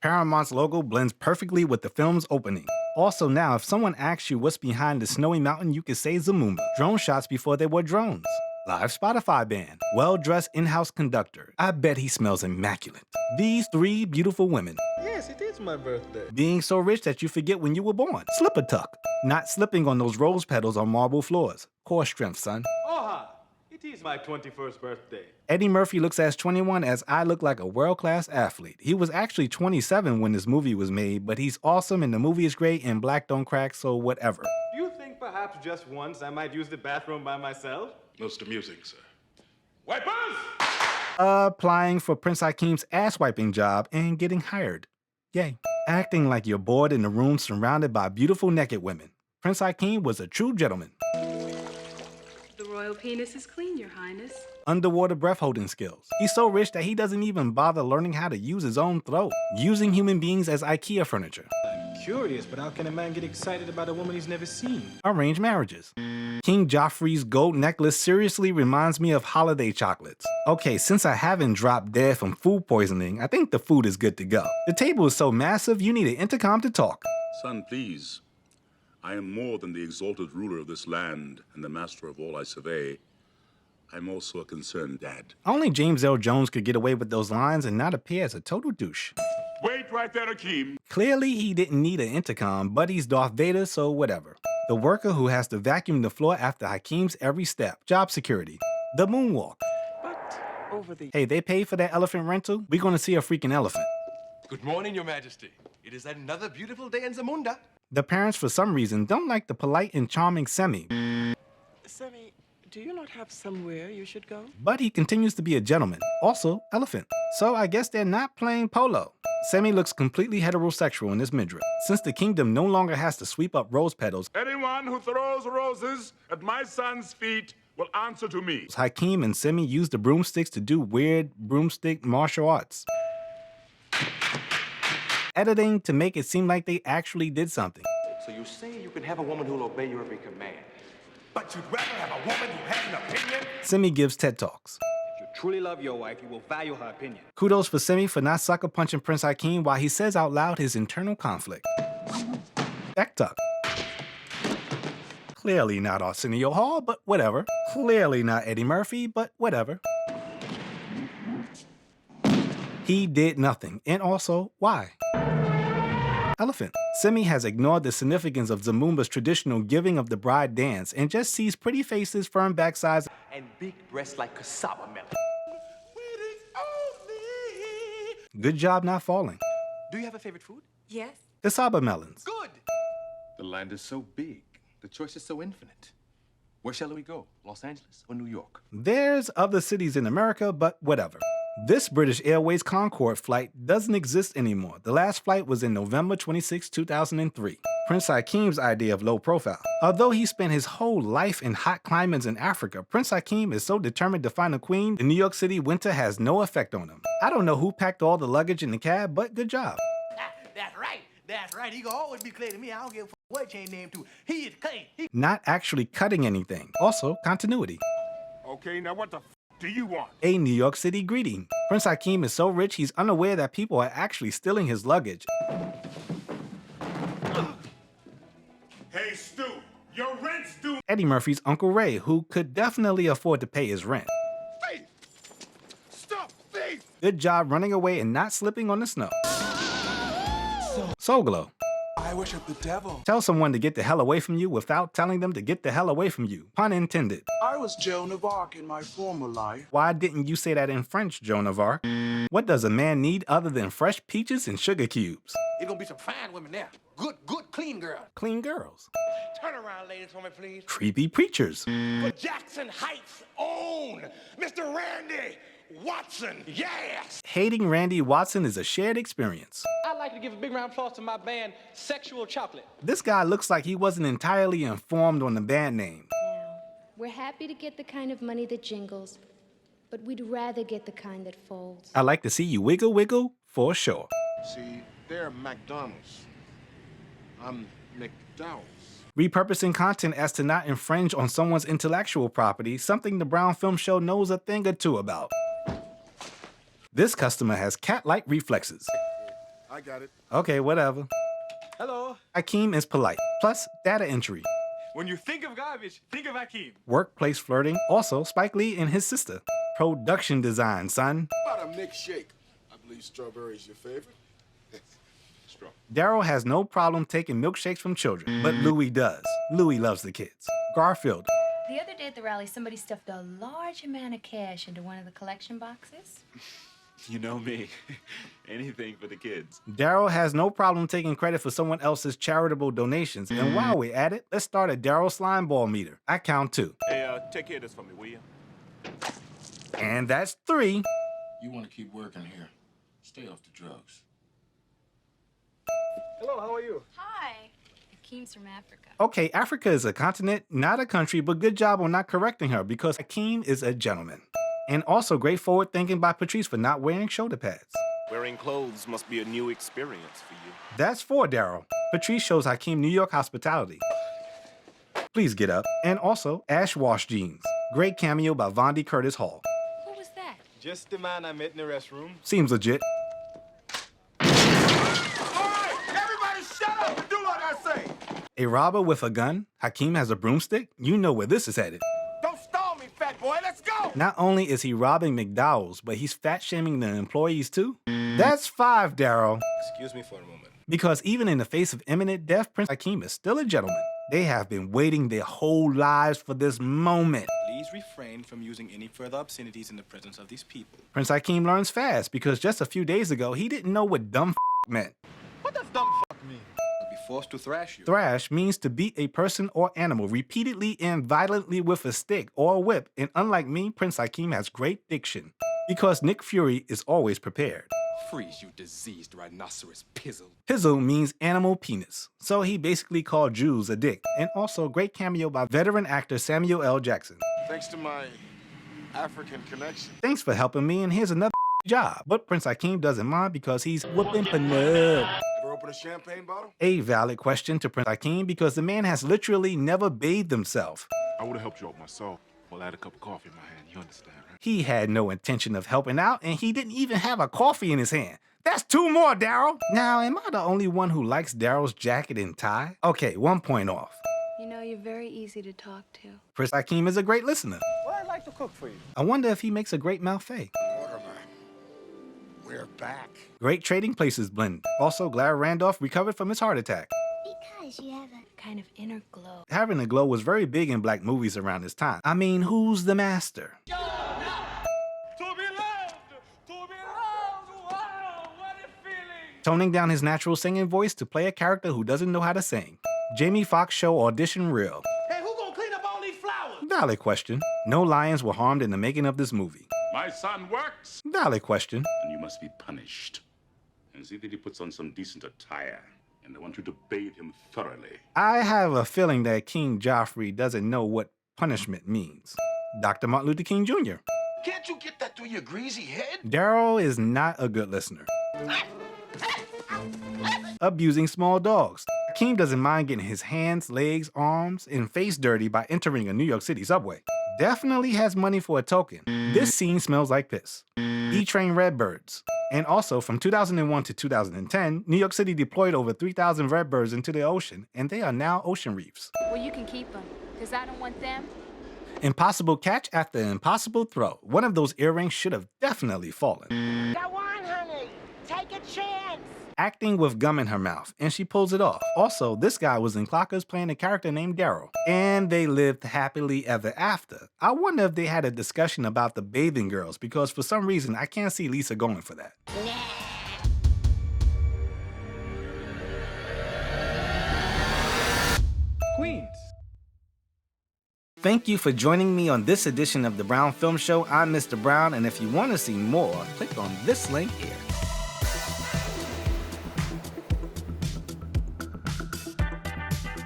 Paramount's logo blends perfectly with the film's opening. Also now, if someone asks you what's behind the snowy mountain, you can say Zamunda. Drone shots before they were drones. Live Spotify band. Well-dressed in-house conductor. I bet he smells immaculate. These three beautiful women. Yes, it is my birthday. Being so rich that you forget when you were born. Slip a tuck. Not slipping on those rose petals on marble floors. Core strength, son. Oha! It is my 21st birthday. Eddie Murphy looks as 21 as I look like a world-class athlete. He was actually 27 when this movie was made, but he's awesome and the movie is great and black don't crack, so whatever. Do you think perhaps just once I might use the bathroom by myself? Most amusing, sir. Wipers! Applying for Prince Hakeem's ass-wiping job and getting hired. Yay. Acting like you're bored in a room surrounded by beautiful naked women. Prince Hakeem was a true gentleman. The royal penis is clean, Your Highness. Underwater breath-holding skills. He's so rich that he doesn't even bother learning how to use his own throat. Using human beings as IKEA furniture. I'm curious, but how can a man get excited about a woman he's never seen? Arranged marriages. King Joffrey's gold necklace seriously reminds me of holiday chocolates. Okay, since I haven't dropped dead from food poisoning, I think the food is good to go. The table is so massive, you need an intercom to talk. Son, please. I am more than the exalted ruler of this land and the master of all I survey. I'm also a concerned dad. Only James L. Jones could get away with those lines and not appear as a total douche. Wait right there, Akeem. Clearly, he didn't need an intercom, but he's Darth Vader, so whatever. The worker who has to vacuum the floor after Hakeem's every step. Job security. The moonwalk. But over the... Hey, they paid for that elephant rental? We're gonna see a freaking elephant. Good morning, Your Majesty. It is another beautiful day in Zamunda. The parents, for some reason, don't like the polite and charming Semi. Semi, do you not have somewhere you should go? But he continues to be a gentleman. Also, elephant. So I guess they're not playing polo. Semi looks completely heterosexual in this midriff. Since the kingdom no longer has to sweep up rose petals, Anyone who throws roses at my son's feet will answer to me. Hakeem and Semi use the broomsticks to do weird broomstick martial arts. Editing to make it seem like they actually did something. So you say you can have a woman who'll obey your every command, but you'd rather have a woman who has an opinion? Semi gives TED Talks. If you truly love your wife, you will value her opinion. Kudos for Semi for not sucker punching Prince Hakeem while he says out loud his internal conflict. Ektuk. Clearly not Arsenio Hall, but whatever. Clearly not Eddie Murphy, but whatever. He did nothing, and also, why? Elephant. Semi has ignored the significance of Zamumba's traditional giving of the bride dance and just sees pretty faces, firm backsides, And big breasts like cassava melon. good job not falling. Do you have a favorite food? Yes. Cassava melons. Good. The land is so big. The choice is so infinite. Where shall we go? Los Angeles or New York? There's other cities in America, but whatever. This British Airways Concorde flight doesn't exist anymore. The last flight was in November 26, 2003. Prince Hakeem's idea of low profile. Although he spent his whole life in hot climates in Africa, Prince Hakeem is so determined to find a queen, the New York City winter has no effect on him. I don't know who packed all the luggage in the cab, but good job. That's right. That's right. He gonna always be Clay to me. I don't give a what chain name to. He is Clay. Not actually cutting anything. Also, continuity. Okay, now what the do you want? A New York City greeting. Prince Hakeem is so rich he's unaware that people are actually stealing his luggage. Hey, Stu, your rent's due. Eddie Murphy's Uncle Ray, who could definitely afford to pay his rent. Thief! Stop, thief! Good job running away and not slipping on the snow. Soul Glow. I worship the devil. Tell someone to get the hell away from you without telling them to get the hell away from you. Pun intended. I was Joan of Arc in my former life. Why didn't you say that in French, Joan of Arc? What does a man need other than fresh peaches and sugar cubes? It's gonna be some fine women there. Good, clean girl. Clean girls. Turn around, ladies, for me, please. Creepy preachers. For Jackson Heights own Mr. Randy Watson. Yes. Hating Randy Watson is a shared experience. I'd like to give a big round of applause to my band, Sexual Chocolate. This guy looks like he wasn't entirely informed on the band name. Now, we're happy to get the kind of money that jingles, but we'd rather get the kind that folds. I like to see you wiggle wiggle for sure. See, they're McDonald's. I'm McDowell's. Repurposing content as to not infringe on someone's intellectual property, something the Brown Film Show knows a thing or two about. This customer has cat-like reflexes. I got it. Okay, whatever. Hello. Hakeem is polite. Plus, data entry. When you think of garbage, think of Hakeem. Workplace flirting. Also, Spike Lee and his sister. Production design, son. How about a mixed shake? I believe strawberry's your favorite. Straw. Daryl has no problem taking milkshakes from children, but Louis does. Louis loves the kids. Garfield. The other day at the rally, somebody stuffed a large amount of cash into one of the collection boxes. You know me. Anything for the kids. Daryl has no problem taking credit for someone else's charitable donations. And while we're at it, let's start a Daryl slime ball meter. I count 2. Hey, take care of this for me, will you? And that's 3. You want to keep working here. Stay off the drugs. Hello, how are you? Hi. Hakeem's from Africa. Okay, Africa is a continent, not a country, but good job on not correcting her because Hakeem is a gentleman. And also great forward thinking by Patrice for not wearing shoulder pads. Wearing clothes must be a new experience for you. That's 4, Daryl. Patrice shows Hakeem New York hospitality. Please get up. And also, Ash Wash Jeans. Great cameo by Vondi Curtis Hall. Who was that? Just the man I met in the restroom. Seems legit. All right, everybody shut up and do what I say. A robber with a gun? Hakeem has a broomstick? You know where this is headed. Don't stall me, fat boy. Let's go. Not only is he robbing McDowell's, but he's fat-shaming the employees too? That's 5, Daryl. Excuse me for a moment. Because even in the face of imminent death, Prince Hakeem is still a gentleman. They have been waiting their whole lives for this moment. Please refrain from using any further obscenities in the presence of these people. Prince Hakeem learns fast because just a few days ago, he didn't know what dumb meant. What does dumb fuck mean? I'll be forced to thrash you. Thrash means to beat a person or animal repeatedly and violently with a stick or a whip, and unlike me, Prince Hakeem has great diction. Because Nick Fury is always prepared. Freeze, you diseased rhinoceros pizzle. Pizzle means animal penis, so he basically called Jews a dick. And also great cameo by veteran actor Samuel L. Jackson. Thanks to my African connection. Thanks for helping me, and here's another job. But Prince Hakeem doesn't mind because he's whooping Penelope. Ever open a champagne bottle? A valid question to Prince Hakeem because the man has literally never bathed himself. I would have helped you out myself. Well, I had a cup of coffee in my hand. You understand, right? He had no intention of helping out, and he didn't even have a coffee in his hand. That's 2 more, Daryl. Now, am I the only one who likes Daryl's jacket and tie? Okay, 1 point off. You know, you're very easy to talk to. Prince Hakeem is a great listener. Well, I'd like to cook for you. I wonder if he makes a great Malfait. Waterman, we're back. Great trading places blend. Also, glad Randolph recovered from his heart attack. Because you have a Kind of inner glow. Having a glow was very big in black movies around this time. I mean, who's the master? To be loved! To be loved! Wow! What a feeling! Toning down his natural singing voice to play a character who doesn't know how to sing. Jamie Foxx show audition reel. Hey, who gonna clean up all these flowers? Valid question. No lions were harmed in the making of this movie. My son works, Valid question. and you must be punished. And see that he puts on some decent attire. And I want you to bathe him thoroughly. I have a feeling that King Joffrey doesn't know what punishment means. Dr. Martin Luther King Jr. Can't you get that through your greasy head? Daryl is not a good listener. Abusing small dogs. Hakeem doesn't mind getting his hands, legs, arms, and face dirty by entering a New York City subway. Definitely has money for a token. This scene smells like piss. E-Train Redbirds. And also, from 2001 to 2010, New York City deployed over 3,000 redbirds into the ocean, and they are now ocean reefs. Well, you can keep them, because I don't want them. Impossible catch after impossible throw. One of those earrings should have definitely fallen. Go on, honey. Take a chance. Acting with gum in her mouth, and she pulls it off. Also, this guy was in Clockers playing a character named Daryl, and they lived happily ever after. I wonder if they had a discussion about the bathing girls, because for some reason, I can't see Lisa going for that. Queens. Thank you for joining me on this edition of the Brown Film Show. I'm Mr. Brown, and if you want to see more, click on this link here.